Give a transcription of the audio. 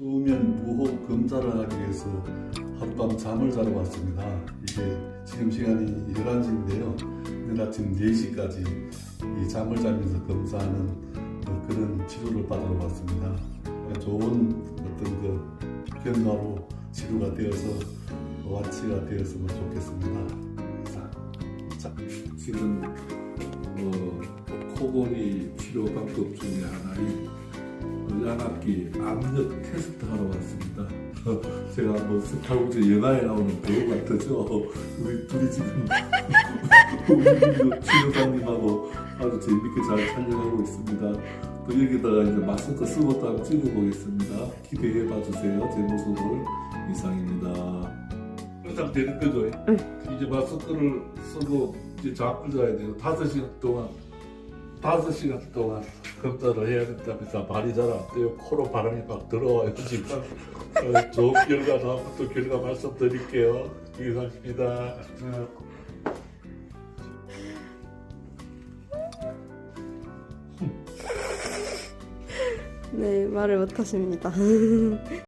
수면 무호흡 검사를 하기 위해서 하룻밤 잠을 자러 왔습니다. 이게 지금 시간이 11시인데요. 내일 아침 4시까지 이 잠을 자면서 검사하는 그런 치료를 받으러 왔습니다. 좋은 어떤 그 결과로 치료가 되어서 완치가 되었으면 좋겠습니다. 자, 지금 코골이 치료 방법 중에 하나인 양압기 압력 테스트 하러 왔습니다. 제가 스타워즈 영화에 나오는 배우 같죠? 우리 둘이 지금 우리 치료사님하고 아주 재밌게 잘 촬영하고 있습니다. 또 여기다가 이제 마스크 쓰고 또 한번 찍어보겠습니다. 기대해 봐주세요. 제 모습을. 이상입니다. 일단 되는 거죠? 이제 마스크를 쓰고 이제 잠을 자야 돼요. 5시간 동안 검사를 해야 된다면서 말이 잘 안 돼요. 코로 바람이 막 들어와요 지금. 좋은 결과 나오면 또 결과 말씀드릴게요. 이상입니다. 네, 말을 못하십니다.